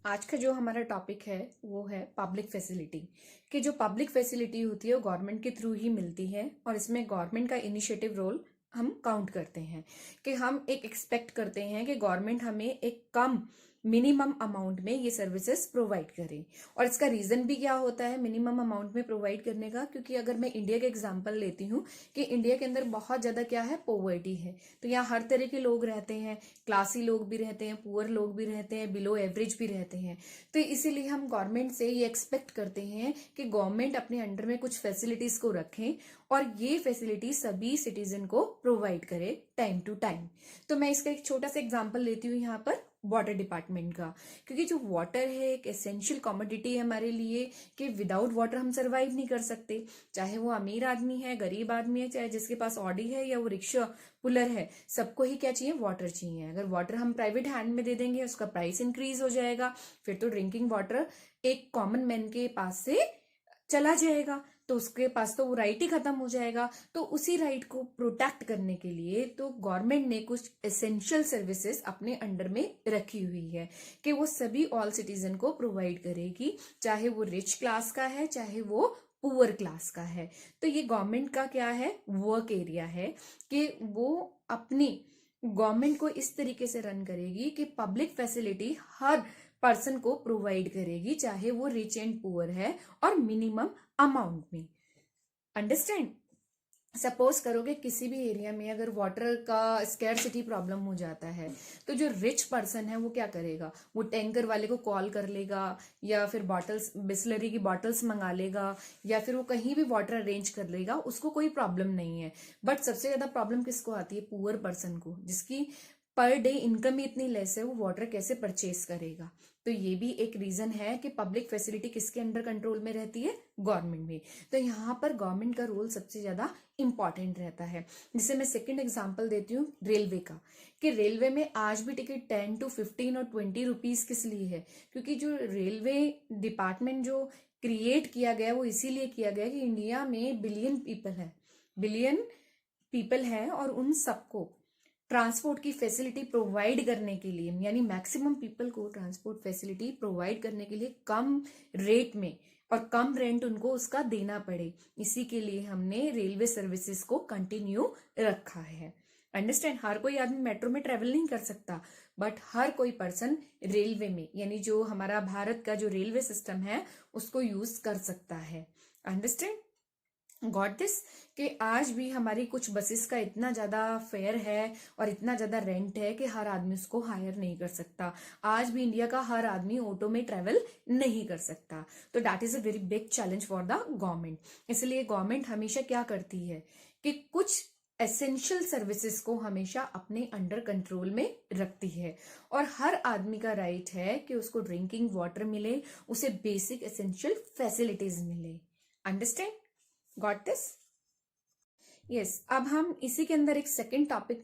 आज का जो हमारा टॉपिक है वो है पब्लिक फैसिलिटी। कि जो पब्लिक फैसिलिटी होती है वो गवर्नमेंट के थ्रू ही मिलती है और इसमें गवर्नमेंट का इनिशिएटिव रोल हम काउंट करते हैं। कि हम एक एक्सपेक्ट करते हैं कि गवर्नमेंट हमें एक कम मिनिमम अमाउंट में ये सर्विसेज प्रोवाइड करे। और इसका रीजन भी क्या होता है मिनिमम अमाउंट में प्रोवाइड करने का? क्योंकि अगर मैं इंडिया का एग्जांपल लेती हूँ कि इंडिया के अंदर बहुत ज्यादा क्या है, पोवर्टी है। तो यहाँ हर तरह के लोग रहते हैं, क्लासी लोग भी रहते हैं, पुअर लोग भी रहते हैं, बिलो एवरेज भी रहते हैं। तो इसीलिए हम गवर्नमेंट से ये एक्सपेक्ट करते हैं कि गवर्नमेंट अपने अंडर में कुछ फैसिलिटीज को रखें और ये फैसिलिटी सभी सिटीजन को प्रोवाइड करे टाइम टू टाइम। तो मैं इसका एक छोटा सा एग्जांपल लेती हूँ यहाँ पर वाटर डिपार्टमेंट का। क्योंकि जो वाटर है एक एसेंशियल कमोडिटी है हमारे लिए, कि विदाउट वाटर हम सरवाइव नहीं कर सकते। चाहे वो अमीर आदमी है, गरीब आदमी है, चाहे जिसके पास ऑडी है या वो रिक्शा पुलर है, सबको ही क्या चाहिए? वाटर चाहिए। अगर वाटर हम प्राइवेट हैंड में दे देंगे उसका प्राइस इंक्रीज हो जाएगा, फिर तो ड्रिंकिंग वाटर एक कॉमन मैन के पास से चला जाएगा, तो उसके पास तो वो राइट ही खत्म हो जाएगा। तो उसी राइट को प्रोटेक्ट करने के लिए तो गवर्नमेंट ने कुछ एसेंशियल सर्विसेज अपने अंडर में रखी हुई है कि वो सभी ऑल सिटीजन को प्रोवाइड करेगी, चाहे वो रिच क्लास का है चाहे वो पुअर क्लास का है। तो ये गवर्नमेंट का क्या है, वर्क एरिया है कि वो अपनी गवर्नमेंट को इस तरीके से रन करेगी कि पब्लिक फैसिलिटी हर पर्सन को प्रोवाइड करेगी, चाहे वो रिच एंड पुअर है, और मिनिमम अमाउंट में। अंडरस्टैंड? सपोज करोगे किसी भी एरिया में अगर वाटर का स्कैरसिटी प्रॉब्लम हो जाता है, तो जो रिच पर्सन है वो क्या करेगा? वो टैंकर वाले को कॉल कर लेगा, या फिर बॉटल्स, बिस्लरी की बॉटल्स मंगा लेगा, या फिर वो कहीं भी वाटर अरेंज कर लेगा, उसको कोई प्रॉब्लम नहीं है। बट सबसे ज्यादा प्रॉब्लम किसको आती है? पुअर पर्सन को, जिसकी पर डे इनकम ही इतनी लेस है, वो वाटर कैसे परचेस करेगा? तो ये भी एक रीजन है कि पब्लिक फैसिलिटी किसके अंडर कंट्रोल में रहती है? गवर्नमेंट में। तो यहाँ पर गवर्नमेंट का रोल सबसे ज्यादा इंपॉर्टेंट रहता है। जिसे मैं सेकंड एग्जांपल देती हूँ रेलवे का, कि रेलवे में आज भी टिकट 10 to 15 और 20 रुपीज किस लिए है? क्योंकि जो रेलवे डिपार्टमेंट जो क्रिएट किया गया वो इसीलिए किया गया कि इंडिया में बिलियन पीपल है और उन सबको ट्रांसपोर्ट की फैसिलिटी प्रोवाइड करने के लिए, यानी मैक्सिमम पीपल को ट्रांसपोर्ट फैसिलिटी प्रोवाइड करने के लिए कम रेट में और कम रेंट उनको उसका देना पड़े, इसी के लिए हमने रेलवे सर्विसेज को कंटिन्यू रखा है। अंडरस्टैंड? हर कोई आदमी मेट्रो में ट्रेवल नहीं कर सकता, बट हर कोई पर्सन रेलवे में, यानी जो हमारा भारत का जो रेलवे सिस्टम है उसको यूज कर सकता है। अंडरस्टैंड? Got this? कि आज भी हमारी कुछ बसेस का इतना ज्यादा फेयर है और इतना ज्यादा रेंट है कि हर आदमी उसको हायर नहीं कर सकता। आज भी इंडिया का हर आदमी ऑटो में ट्रेवल नहीं कर सकता। तो that is a very big challenge for the government. इसलिए गवर्नमेंट हमेशा क्या करती है कि कुछ एसेंशियल सर्विसेज को हमेशा अपने अंडर कंट्रोल में रखती है, और हर आदमी का राइट है कि उसको ड्रिंकिंग वाटर मिले, उसे बेसिक एसेंशियल फैसिलिटीज मिले। अंडरस्टैंड? Got this? यस। अब हम इसी के अंदर एक सेकेंड टॉपिक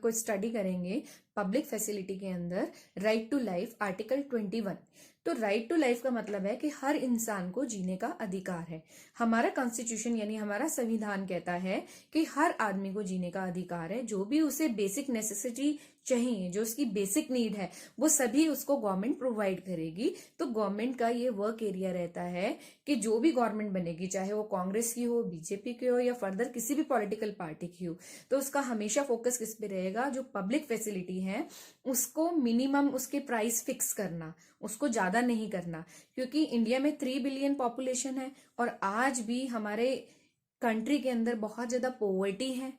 को स्टडी करेंगे पब्लिक फैसिलिटी के अंदर, राइट टू लाइफ, आर्टिकल 21। तो राइट टू लाइफ का मतलब है कि हर इंसान को जीने का अधिकार है। हमारा कॉन्स्टिट्यूशन यानी हमारा संविधान कहता है कि हर आदमी को जीने का अधिकार है। जो भी उसे बेसिक नेसेसिटी चाहिए, जो उसकी बेसिक नीड है, वो सभी उसको गवर्नमेंट प्रोवाइड करेगी। तो गवर्नमेंट का ये वर्क एरिया रहता है कि जो भी गवर्नमेंट बनेगी, चाहे वो कांग्रेस की हो, बीजेपी की हो, या फर्दर किसी भी पॉलिटिकल पार्टी की हो, तो उसका हमेशा फोकस किस पे रहेगा? जो पब्लिक फैसिलिटी है उसको मिनिमम उसके प्राइस फिक्स करना, उसको ज्यादा नहीं करना। क्योंकि इंडिया में 3 बिलियन पॉपुलेशन है और आज भी हमारे कंट्री के अंदर बहुत ज्यादा पोवर्टी है,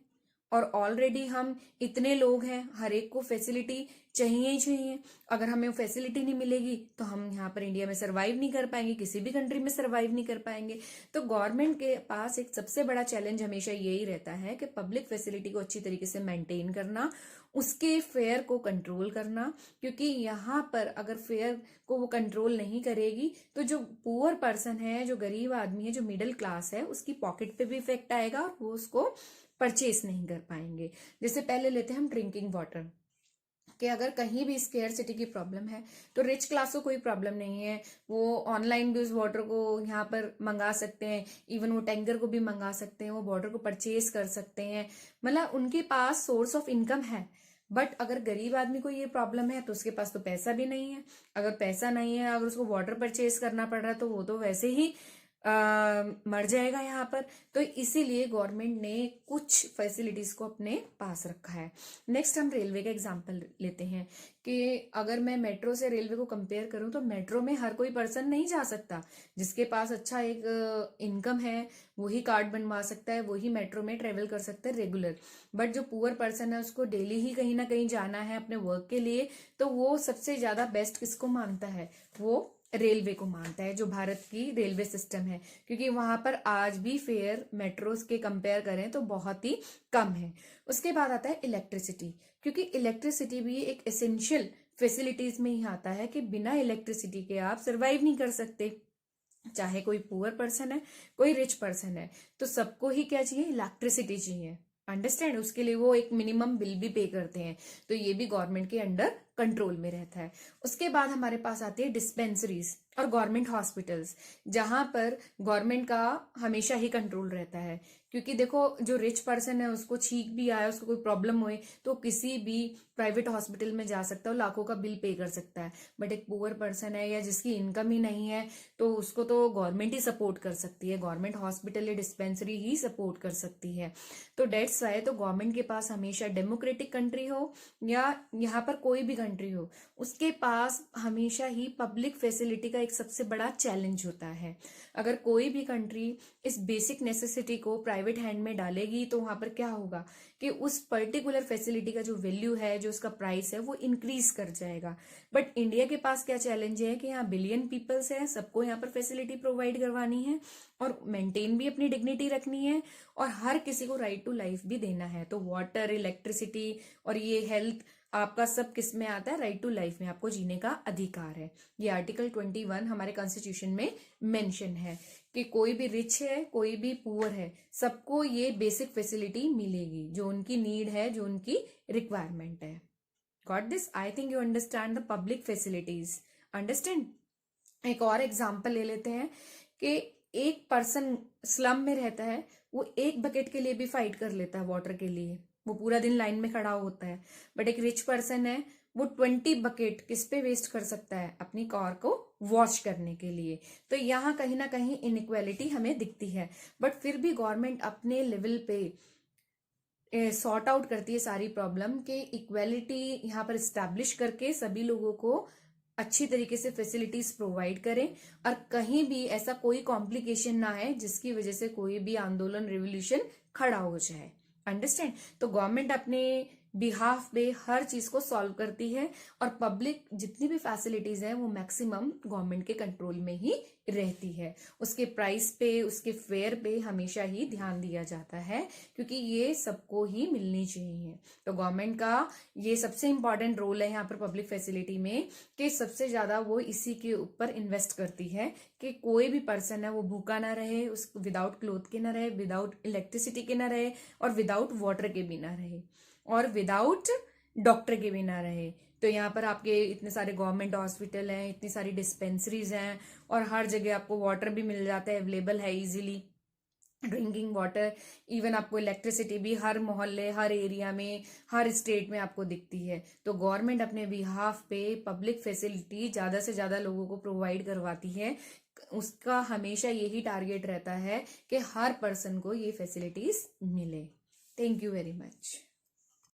और ऑलरेडी हम इतने लोग हैं, हर एक को फैसिलिटी चाहिए ही चाहिए। अगर हमें फैसिलिटी नहीं मिलेगी तो हम यहाँ पर इंडिया में सरवाइव नहीं कर पाएंगे, किसी भी कंट्री में सरवाइव नहीं कर पाएंगे। तो गवर्नमेंट के पास एक सबसे बड़ा चैलेंज हमेशा यही रहता है कि पब्लिक फैसिलिटी को अच्छी तरीके से मेंटेन करना, उसके फेयर को कंट्रोल करना। क्योंकि यहाँ पर अगर फेयर को वो कंट्रोल नहीं करेगी तो जो पुअर पर्सन है, जो गरीब आदमी है, जो मिडिल क्लास है, उसकी पॉकेट पे भी इफेक्ट आएगा और वो उसको परचेस नहीं कर पाएंगे। जैसे पहले लेते हैं हम ड्रिंकिंग वाटर, कि अगर कहीं भी स्केयरसिटी की प्रॉब्लम है तो रिच क्लास को कोई प्रॉब्लम नहीं है, वो ऑनलाइन भी उस वाटर को यहाँ पर मंगा सकते हैं, इवन वो टैंकर को भी मंगा सकते हैं, वो वाटर को परचेज कर सकते हैं, मतलब उनके पास सोर्स ऑफ इनकम है। बट अगर गरीब आदमी को ये प्रॉब्लम है तो उसके पास तो पैसा भी नहीं है। अगर पैसा नहीं है, अगर उसको वाटर परचेज करना पड़ रहा है तो वो तो वैसे ही मर जाएगा यहाँ पर। तो इसीलिए गवर्नमेंट ने कुछ फैसिलिटीज को अपने पास रखा है। नेक्स्ट हम रेलवे का एग्जांपल लेते हैं कि अगर मैं मेट्रो से रेलवे को कंपेयर करूं तो मेट्रो में हर कोई पर्सन नहीं जा सकता। जिसके पास अच्छा एक इनकम है वही कार्ड बनवा सकता है, वही मेट्रो में ट्रेवल कर सकता है रेगुलर। बट जो पुअर पर्सन है उसको डेली ही कहीं ना कहीं जाना है अपने वर्क के लिए, तो वो सबसे ज्यादा बेस्ट किसको मानता है? वो रेलवे को मानता है, जो भारत की रेलवे सिस्टम है, क्योंकि वहां पर आज भी फेयर मेट्रोस के कंपेयर करें तो बहुत ही कम है। उसके बाद आता है इलेक्ट्रिसिटी, क्योंकि इलेक्ट्रिसिटी भी एक एसेंशियल फैसिलिटीज में ही आता है कि बिना इलेक्ट्रिसिटी के आप सरवाइव नहीं कर सकते। चाहे कोई पुअर पर्सन है, कोई रिच पर्सन है, तो सबको ही क्या चाहिए? इलेक्ट्रिसिटी चाहिए। अंडरस्टैंड? उसके लिए वो एक मिनिमम बिल भी पे करते हैं, तो ये भी गवर्नमेंट के अंडर कंट्रोल में रहता है। उसके बाद हमारे पास आती है डिस्पेंसरीज और गवर्नमेंट हॉस्पिटल्स, जहां पर गवर्नमेंट का हमेशा ही कंट्रोल रहता है। क्योंकि देखो, जो रिच पर्सन है उसको छींक भी आए, उसको कोई प्रॉब्लम हुए तो किसी भी प्राइवेट हॉस्पिटल में जा सकता है और लाखों का बिल पे कर सकता है। बट एक पुअर पर्सन है या जिसकी इनकम ही नहीं है, तो उसको तो गवर्नमेंट ही सपोर्ट कर सकती है, गवर्नमेंट हॉस्पिटल या डिस्पेंसरी ही सपोर्ट कर सकती है। तो डेट्स वाई तो गवर्नमेंट के पास हमेशा, डेमोक्रेटिक कंट्री हो या यहाँ पर कोई भी कंट्री हो, उसके पास हमेशा ही पब्लिक फैसिलिटी का एक सबसे बड़ा चैलेंज होता है। अगर कोई भी कंट्री इस बेसिक नेसेसिटी को प्राइवेट हैंड में डालेगी तो वहां पर क्या होगा कि उस पर्टिकुलर फैसिलिटी का जो वैल्यू है, जो उसका प्राइस है, वो इंक्रीज कर जाएगा। बट इंडिया के पास क्या चैलेंज है कि यहाँ बिलियन पीपल्स है, सबको यहाँ पर फैसिलिटी प्रोवाइड करवानी है और मेंटेन भी अपनी डिग्निटी रखनी है और हर किसी को राइट टू लाइफ भी देना है। तो वाटर, इलेक्ट्रिसिटी और ये हेल्थ, आपका सब किस में आता है? राइट टू लाइफ में, आपको जीने का अधिकार है। ये आर्टिकल 21 हमारे कॉन्स्टिट्यूशन में मेंशन है कि कोई भी रिच है, कोई भी पुअर है, सबको ये बेसिक फैसिलिटी मिलेगी जो उनकी नीड है, जो उनकी रिक्वायरमेंट है। Got this? I think you understand the public facilities. Understand? एक और एग्जाम्पल ले लेते हैं कि एक पर्सन स्लम में रहता है, वो एक बकेट के लिए भी फाइट कर लेता है वाटर के लिए, वो पूरा दिन लाइन में खड़ा होता है। बट एक रिच पर्सन है, वो 20 बकेट किस पे वेस्ट कर सकता है? अपनी कार को वॉश करने के लिए। तो यहाँ कहीं ना कहीं इनइक्वालिटी हमें दिखती है, बट फिर भी गवर्नमेंट अपने लेवल पे सॉर्ट आउट करती है सारी प्रॉब्लम के इक्वालिटी यहाँ पर स्टैब्लिश करके सभी लोगों को अच्छी तरीके से फैसिलिटीज प्रोवाइड करें और कहीं भी ऐसा कोई कॉम्प्लिकेशन ना है जिसकी वजह से कोई भी आंदोलन, रेवोल्यूशन खड़ा हो जाए। अंडरस्टैंड? तो गवर्नमेंट अपने बिहाफ पे हर चीज को सॉल्व करती है और पब्लिक जितनी भी फैसिलिटीज हैं वो मैक्सिमम गवर्नमेंट के कंट्रोल में ही रहती है। उसके प्राइस पे, उसके फेयर पे हमेशा ही ध्यान दिया जाता है, क्योंकि ये सबको ही मिलनी चाहिए। तो गवर्नमेंट का ये सबसे इंपॉर्टेंट रोल है यहाँ पर पब्लिक फैसिलिटी में कि सबसे ज्यादा वो इसी के ऊपर इन्वेस्ट करती है कि कोई भी पर्सन है वो भूखा ना रहे, उस विदाउट क्लोथ के ना रहे, विदाउट इलेक्ट्रिसिटी के ना रहे और विदाउट वाटर के भी ना रहे और विदाउट डॉक्टर के भी ना रहे। तो यहाँ पर आपके इतने सारे गवर्नमेंट हॉस्पिटल हैं, इतनी सारी डिस्पेंसरीज हैं और हर जगह आपको वाटर भी मिल जाता है, अवेलेबल है इजीली, ड्रिंकिंग वाटर। इवन आपको इलेक्ट्रिसिटी भी हर मोहल्ले, हर एरिया में, हर स्टेट में आपको दिखती है। तो गवर्नमेंट अपने बिहाफ पे पब्लिक फैसिलिटी ज्यादा से ज्यादा लोगों को प्रोवाइड करवाती है। उसका हमेशा यही टारगेट रहता है कि हर पर्सन को ये फैसिलिटीज मिले। Thank you very much.